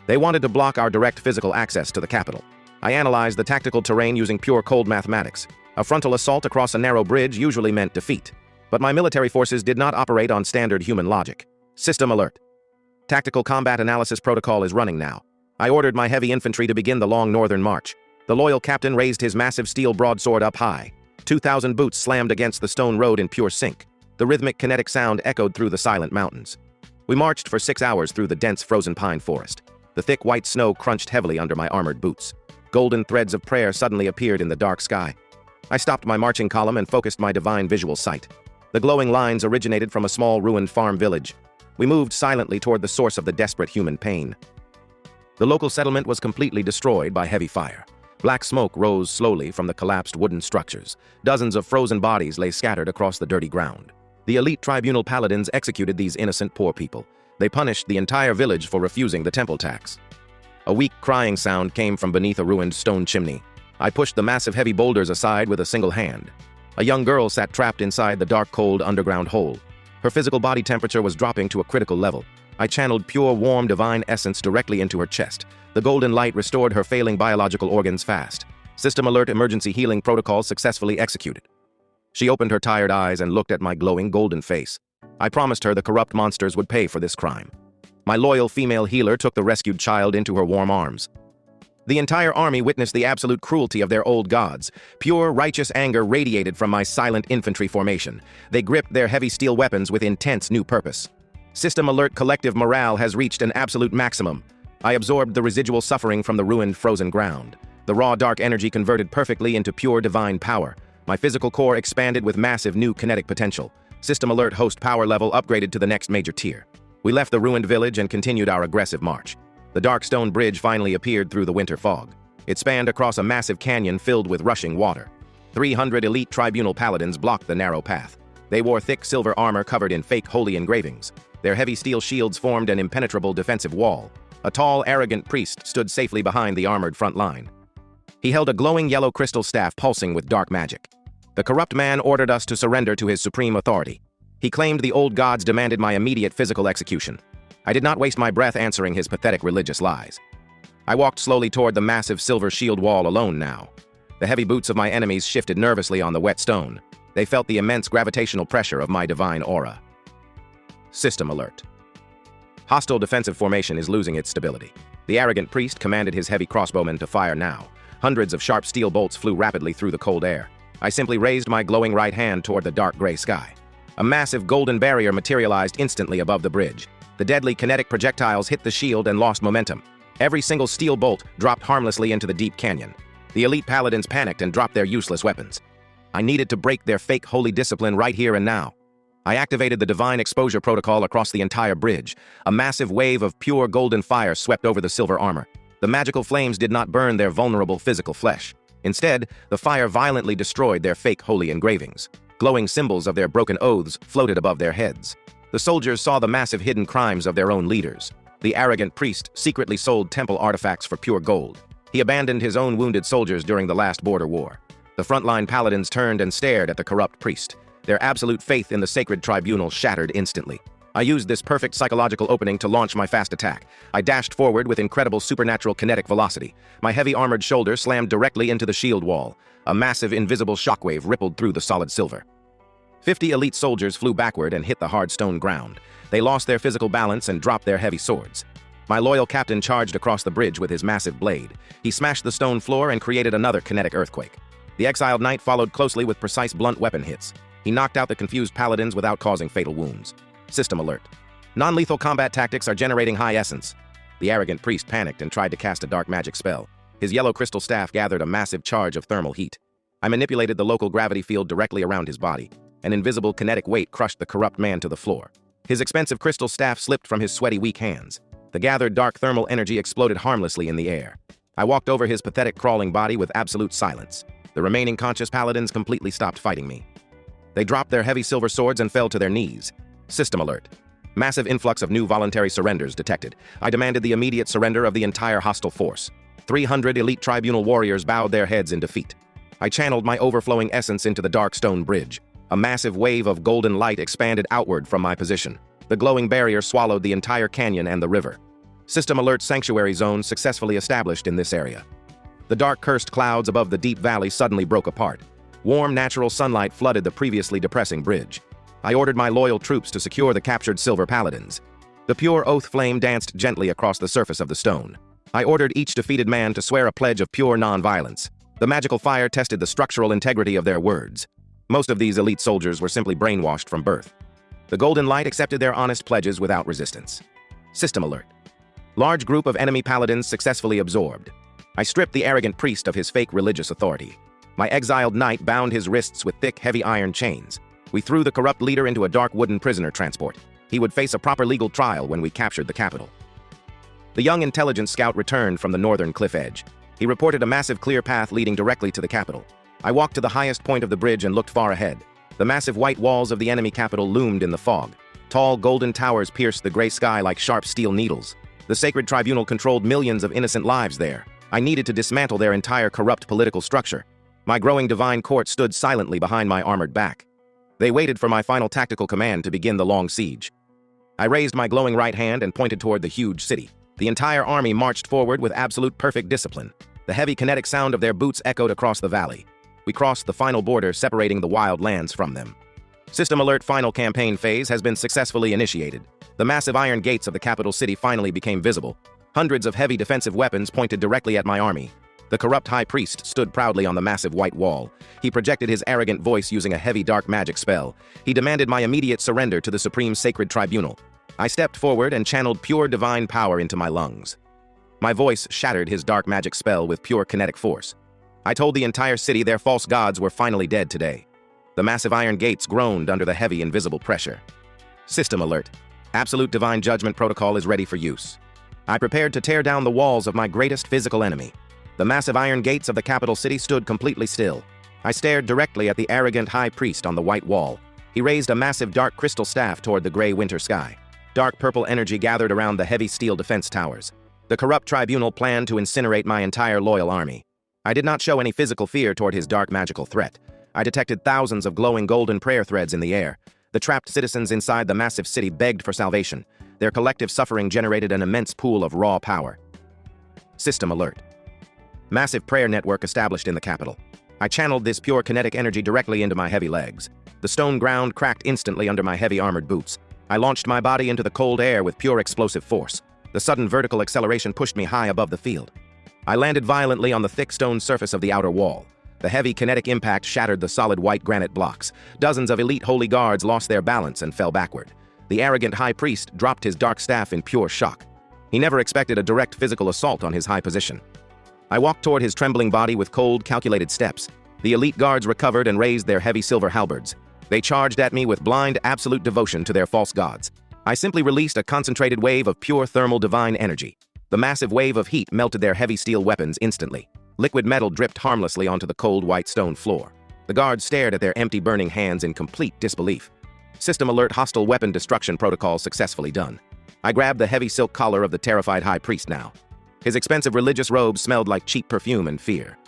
They wanted to block our direct physical access to the capital. I analyzed the tactical terrain using pure cold mathematics. A frontal assault across a narrow bridge usually meant defeat. But my military forces did not operate on standard human logic. System alert. Tactical combat analysis protocol is running now. I ordered my heavy infantry to begin the long northern march. The loyal captain raised his massive steel broadsword up high. 2,000 boots slammed against the stone road in pure sync. The rhythmic kinetic sound echoed through the silent mountains. We marched for 6 hours through the dense frozen pine forest. The thick white snow crunched heavily under my armored boots. Golden threads of prayer suddenly appeared in the dark sky. I stopped my marching column and focused my divine visual sight. The glowing lines originated from a small ruined farm village. We moved silently toward the source of the desperate human pain. The local settlement was completely destroyed by heavy fire. Black smoke rose slowly from the collapsed wooden structures. Dozens of frozen bodies lay scattered across the dirty ground. The elite tribunal paladins executed these innocent poor people. They punished the entire village for refusing the temple tax. A weak crying sound came from beneath a ruined stone chimney. I pushed the massive heavy boulders aside with a single hand. A young girl sat trapped inside the dark, cold underground hole. Her physical body temperature was dropping to a critical level. I channeled pure, warm, divine essence directly into her chest. The golden light restored her failing biological organs fast. System alert, emergency healing protocol successfully executed. She opened her tired eyes and looked at my glowing golden face. I promised her the corrupt monsters would pay for this crime. My loyal female healer took the rescued child into her warm arms. The entire army witnessed the absolute cruelty of their old gods. Pure, righteous anger radiated from my silent infantry formation. They gripped their heavy steel weapons with intense new purpose. System alert, collective morale has reached an absolute maximum. I absorbed the residual suffering from the ruined, frozen ground. The raw, dark energy converted perfectly into pure divine power. My physical core expanded with massive new kinetic potential. System alert, host power level upgraded to the next major tier. We left the ruined village and continued our aggressive march. The dark stone bridge finally appeared through the winter fog. It spanned across a massive canyon filled with rushing water. 300 elite tribunal paladins blocked the narrow path. They wore thick silver armor covered in fake holy engravings. Their heavy steel shields formed an impenetrable defensive wall. A tall, arrogant priest stood safely behind the armored front line. He held a glowing yellow crystal staff pulsing with dark magic. The corrupt man ordered us to surrender to his supreme authority. He claimed the old gods demanded my immediate physical execution. I did not waste my breath answering his pathetic religious lies. I walked slowly toward the massive silver shield wall alone now. The heavy boots of my enemies shifted nervously on the wet stone. They felt the immense gravitational pressure of my divine aura. System alert. Hostile defensive formation is losing its stability. The arrogant priest commanded his heavy crossbowmen to fire now. Hundreds of sharp steel bolts flew rapidly through the cold air. I simply raised my glowing right hand toward the dark gray sky. A massive golden barrier materialized instantly above the bridge. The deadly kinetic projectiles hit the shield and lost momentum. Every single steel bolt dropped harmlessly into the deep canyon. The elite paladins panicked and dropped their useless weapons. I needed to break their fake holy discipline right here and now. I activated the divine exposure protocol across the entire bridge. A massive wave of pure golden fire swept over the silver armor. The magical flames did not burn their vulnerable physical flesh. Instead, the fire violently destroyed their fake holy engravings. Glowing symbols of their broken oaths floated above their heads. The soldiers saw the massive hidden crimes of their own leaders. The arrogant priest secretly sold temple artifacts for pure gold. He abandoned his own wounded soldiers during the last border war. The frontline paladins turned and stared at the corrupt priest. Their absolute faith in the sacred tribunal shattered instantly. I used this perfect psychological opening to launch my fast attack. I dashed forward with incredible supernatural kinetic velocity. My heavy armored shoulder slammed directly into the shield wall. A massive invisible shockwave rippled through the solid silver. 50 elite soldiers flew backward and hit the hard stone ground. They lost their physical balance and dropped their heavy swords. My loyal captain charged across the bridge with his massive blade. He smashed the stone floor and created another kinetic earthquake. The exiled knight followed closely with precise blunt weapon hits. He knocked out the confused paladins without causing fatal wounds. System alert. Non-lethal combat tactics are generating high essence. The arrogant priest panicked and tried to cast a dark magic spell. His yellow crystal staff gathered a massive charge of thermal heat. I manipulated the local gravity field directly around his body. An invisible kinetic weight crushed the corrupt man to the floor. His expensive crystal staff slipped from his sweaty, weak hands. The gathered dark thermal energy exploded harmlessly in the air. I walked over his pathetic crawling body with absolute silence. The remaining conscious paladins completely stopped fighting me. They dropped their heavy silver swords and fell to their knees. System alert. Massive influx of new voluntary surrenders detected. I demanded the immediate surrender of the entire hostile force. 300 elite tribunal warriors bowed their heads in defeat. I channeled my overflowing essence into the dark stone bridge. A massive wave of golden light expanded outward from my position. The glowing barrier swallowed the entire canyon and the river. System alert, sanctuary zone successfully established in this area. The dark cursed clouds above the deep valley suddenly broke apart. Warm natural sunlight flooded the previously depressing bridge. I ordered my loyal troops to secure the captured silver paladins. The pure oath flame danced gently across the surface of the stone. I ordered each defeated man to swear a pledge of pure non-violence. The magical fire tested the structural integrity of their words. Most of these elite soldiers were simply brainwashed from birth. The golden light accepted their honest pledges without resistance. System alert. Large group of enemy paladins successfully absorbed. I stripped the arrogant priest of his fake religious authority. My exiled knight bound his wrists with thick, heavy iron chains. We threw the corrupt leader into a dark wooden prisoner transport. He would face a proper legal trial when we captured the capital. The young intelligence scout returned from the northern cliff edge. He reported a massive clear path leading directly to the capital. I walked to the highest point of the bridge and looked far ahead. The massive white walls of the enemy capital loomed in the fog. Tall golden towers pierced the gray sky like sharp steel needles. The sacred tribunal controlled millions of innocent lives there. I needed to dismantle their entire corrupt political structure. My growing divine court stood silently behind my armored back. They waited for my final tactical command to begin the long siege. I raised my glowing right hand and pointed toward the huge city. The entire army marched forward with absolute perfect discipline. The heavy kinetic sound of their boots echoed across the valley. We crossed the final border separating the wild lands from them. System Alert final campaign phase has been successfully initiated. The massive iron gates of the capital city finally became visible. Hundreds of heavy defensive weapons pointed directly at my army. The corrupt high priest stood proudly on the massive white wall. He projected his arrogant voice using a heavy dark magic spell. He demanded my immediate surrender to the supreme sacred tribunal. I stepped forward and channeled pure divine power into my lungs. My voice shattered his dark magic spell with pure kinetic force. I told the entire city their false gods were finally dead today. The massive iron gates groaned under the heavy invisible pressure. System Alert. Absolute divine judgment protocol is ready for use. I prepared to tear down the walls of my greatest physical enemy. The massive iron gates of the capital city stood completely still. I stared directly at the arrogant high priest on the white wall. He raised a massive dark crystal staff toward the gray winter sky. Dark purple energy gathered around the heavy steel defense towers. The corrupt tribunal planned to incinerate my entire loyal army. I did not show any physical fear toward his dark magical threat. I detected thousands of glowing golden prayer threads in the air. The trapped citizens inside the massive city begged for salvation. Their collective suffering generated an immense pool of raw power. System Alert. Massive prayer network established in the capital. I channeled this pure kinetic energy directly into my heavy legs. The stone ground cracked instantly under my heavy armored boots. I launched my body into the cold air with pure explosive force. The sudden vertical acceleration pushed me high above the field. I landed violently on the thick stone surface of the outer wall. The heavy kinetic impact shattered the solid white granite blocks. Dozens of elite holy guards lost their balance and fell backward. The arrogant high priest dropped his dark staff in pure shock. He never expected a direct physical assault on his high position. I walked toward his trembling body with cold, calculated steps. The elite guards recovered and raised their heavy silver halberds. They charged at me with blind, absolute devotion to their false gods. I simply released a concentrated wave of pure thermal divine energy. The massive wave of heat melted their heavy steel weapons instantly. Liquid metal dripped harmlessly onto the cold white stone floor. The guards stared at their empty burning hands in complete disbelief. System Alert hostile weapon destruction protocol successfully done. I grabbed the heavy silk collar of the terrified high priest now. His expensive religious robes smelled like cheap perfume and fear.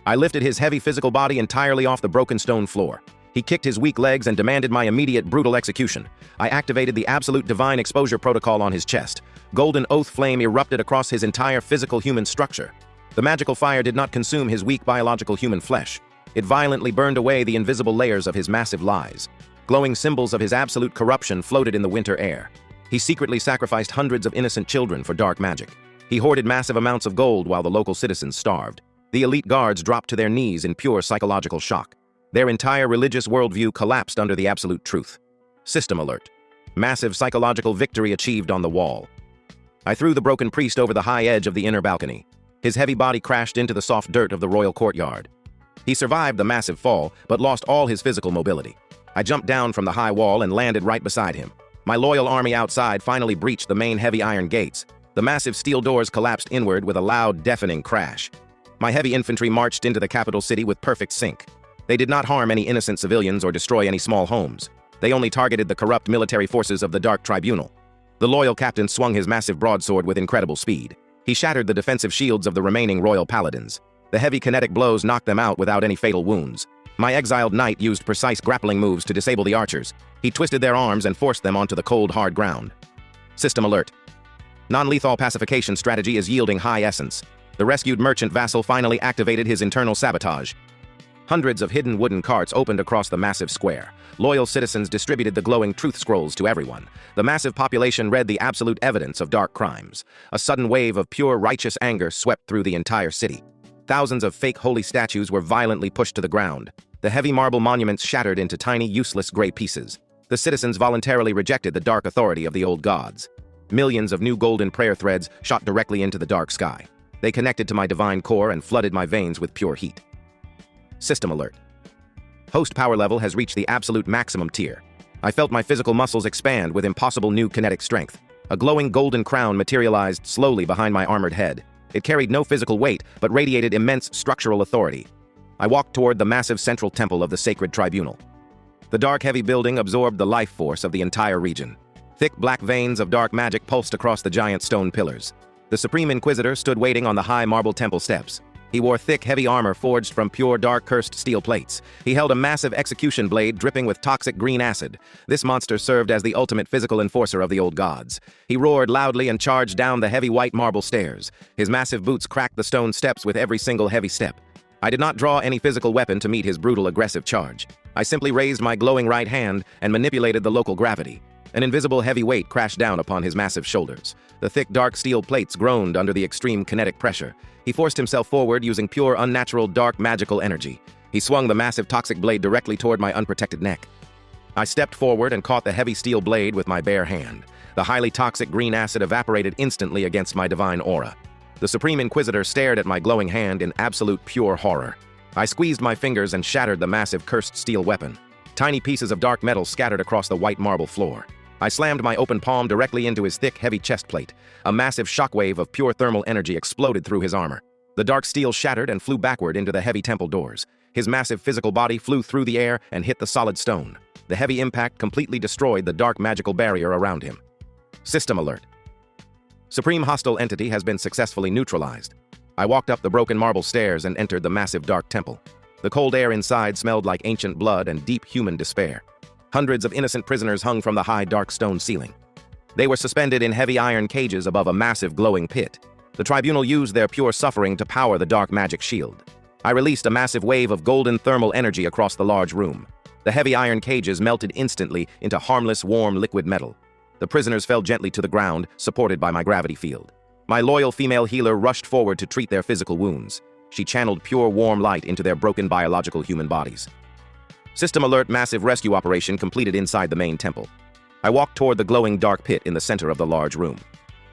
I lifted his heavy physical body entirely off the broken stone floor. He kicked his weak legs and demanded my immediate brutal execution. I activated the absolute divine exposure protocol on his chest. Golden oath flame erupted across his entire physical human structure. The magical fire did not consume his weak biological human flesh. It violently burned away the invisible layers of his massive lies. Glowing symbols of his absolute corruption floated in the winter air. He secretly sacrificed hundreds of innocent children for dark magic. He hoarded massive amounts of gold while the local citizens starved. The elite guards dropped to their knees in pure psychological shock. Their entire religious worldview collapsed under the absolute truth. System Alert. Massive psychological victory achieved on the wall. I threw the broken priest over the high edge of the inner balcony. His heavy body crashed into the soft dirt of the royal courtyard. He survived the massive fall, but lost all his physical mobility. I jumped down from the high wall and landed right beside him. My loyal army outside finally breached the main heavy iron gates. The massive steel doors collapsed inward with a loud, deafening crash. My heavy infantry marched into the capital city with perfect sync. They did not harm any innocent civilians or destroy any small homes. They only targeted the corrupt military forces of the Dark Tribunal. The loyal captain swung his massive broadsword with incredible speed. He shattered the defensive shields of the remaining royal paladins. The heavy kinetic blows knocked them out without any fatal wounds. My exiled knight used precise grappling moves to disable the archers. He twisted their arms and forced them onto the cold, hard ground. System Alert. Non-lethal pacification strategy is yielding high essence. The rescued merchant vassal finally activated his internal sabotage. Hundreds of hidden wooden carts opened across the massive square. Loyal citizens distributed the glowing truth scrolls to everyone. The massive population read the absolute evidence of dark crimes. A sudden wave of pure righteous anger swept through the entire city. Thousands of fake holy statues were violently pushed to the ground. The heavy marble monuments shattered into tiny, useless gray pieces. The citizens voluntarily rejected the dark authority of the old gods. Millions of new golden prayer threads shot directly into the dark sky. They connected to my divine core and flooded my veins with pure heat. System Alert. Host power level has reached the absolute maximum tier. I felt my physical muscles expand with impossible new kinetic strength. A glowing golden crown materialized slowly behind my armored head. It carried no physical weight, but radiated immense structural authority. I walked toward the massive central temple of the sacred tribunal. The dark, heavy building absorbed the life force of the entire region. Thick black veins of dark magic pulsed across the giant stone pillars. The Supreme Inquisitor stood waiting on the high marble temple steps. He wore thick, heavy armor forged from pure, dark, cursed steel plates. He held a massive execution blade dripping with toxic green acid. This monster served as the ultimate physical enforcer of the old gods. He roared loudly and charged down the heavy white marble stairs. His massive boots cracked the stone steps with every single heavy step. I did not draw any physical weapon to meet his brutal, aggressive charge. I simply raised my glowing right hand and manipulated the local gravity. An invisible heavy weight crashed down upon his massive shoulders. The thick, dark steel plates groaned under the extreme kinetic pressure. He forced himself forward using pure, unnatural, dark, magical energy. He swung the massive toxic blade directly toward my unprotected neck. I stepped forward and caught the heavy steel blade with my bare hand. The highly toxic green acid evaporated instantly against my divine aura. The Supreme Inquisitor stared at my glowing hand in absolute pure horror. I squeezed my fingers and shattered the massive cursed steel weapon. Tiny pieces of dark metal scattered across the white marble floor. I slammed my open palm directly into his thick, heavy chest plate. A massive shockwave of pure thermal energy exploded through his armor. The dark steel shattered and flew backward into the heavy temple doors. His massive physical body flew through the air and hit the solid stone. The heavy impact completely destroyed the dark magical barrier around him. System alert. Supreme hostile entity has been successfully neutralized. I walked up the broken marble stairs and entered the massive dark temple. The cold air inside smelled like ancient blood and deep human despair. Hundreds of innocent prisoners hung from the high, dark stone ceiling. They were suspended in heavy iron cages above a massive glowing pit. The tribunal used their pure suffering to power the dark magic shield. I released a massive wave of golden thermal energy across the large room. The heavy iron cages melted instantly into harmless, warm, liquid metal. The prisoners fell gently to the ground, supported by my gravity field. My loyal female healer rushed forward to treat their physical wounds. She channeled pure, warm light into their broken biological human bodies. System alert, massive rescue operation completed inside the main temple. I walked toward the glowing dark pit in the center of the large room.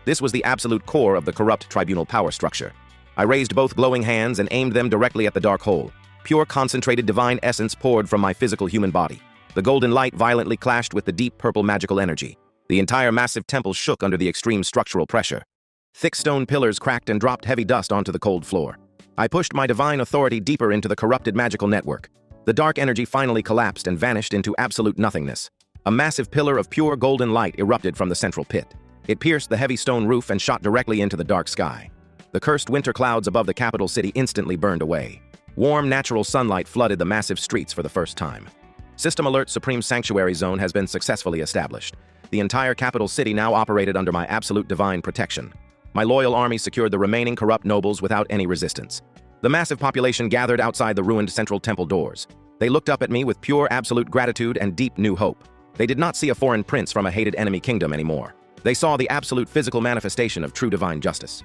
This was the absolute core of the corrupt tribunal power structure. I raised both glowing hands and aimed them directly at the dark hole. Pure concentrated divine essence poured from my physical human body. The golden light violently clashed with the deep purple magical energy. The entire massive temple shook under the extreme structural pressure. Thick stone pillars cracked and dropped heavy dust onto the cold floor. I pushed my divine authority deeper into the corrupted magical network. The dark energy finally collapsed and vanished into absolute nothingness. A massive pillar of pure golden light erupted from the central pit. It pierced the heavy stone roof and shot directly into the dark sky. The cursed winter clouds above the capital city instantly burned away. Warm, natural sunlight flooded the massive streets for the first time. System alert, Supreme Sanctuary Zone has been successfully established. The entire capital city now operated under my absolute divine protection. My loyal army secured the remaining corrupt nobles without any resistance. The massive population gathered outside the ruined central temple doors. They looked up at me with pure absolute gratitude and deep new hope. They did not see a foreign prince from a hated enemy kingdom anymore. They saw the absolute physical manifestation of true divine justice.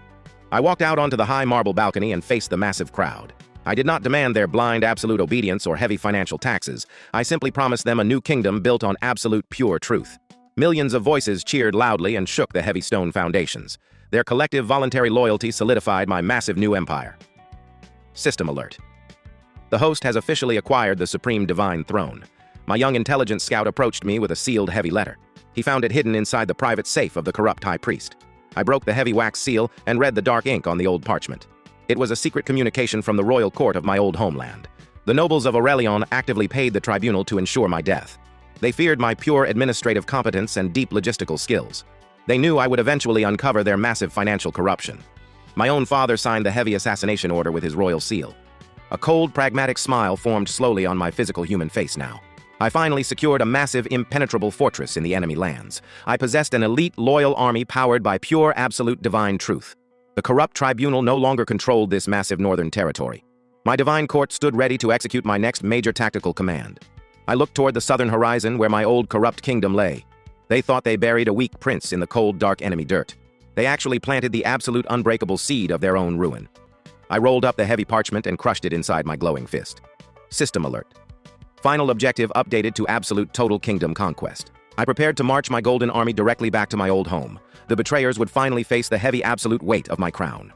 I walked out onto the high marble balcony and faced the massive crowd. I did not demand their blind absolute obedience or heavy financial taxes. I simply promised them a new kingdom built on absolute pure truth. Millions of voices cheered loudly and shook the heavy stone foundations. Their collective voluntary loyalty solidified my massive new empire. System alert. The host has officially acquired the Supreme Divine Throne. My young intelligence scout approached me with a sealed heavy letter. He found it hidden inside the private safe of the corrupt high priest. I broke the heavy wax seal and read the dark ink on the old parchment. It was a secret communication from the royal court of my old homeland. The nobles of Aurelion actively paid the tribunal to ensure my death. They feared my pure administrative competence and deep logistical skills. They knew I would eventually uncover their massive financial corruption. My own father signed the heavy assassination order with his royal seal. A cold, pragmatic smile formed slowly on my physical human face now. I finally secured a massive, impenetrable fortress in the enemy lands. I possessed an elite, loyal army powered by pure, absolute divine truth. The corrupt tribunal no longer controlled this massive northern territory. My divine court stood ready to execute my next major tactical command. I looked toward the southern horizon where my old corrupt kingdom lay. They thought they buried a weak prince in the cold, dark enemy dirt. They actually planted the absolute unbreakable seed of their own ruin. I rolled up the heavy parchment and crushed it inside my glowing fist. System alert. Final objective updated to absolute total kingdom conquest. I prepared to march my golden army directly back to my old home. The betrayers would finally face the heavy absolute weight of my crown.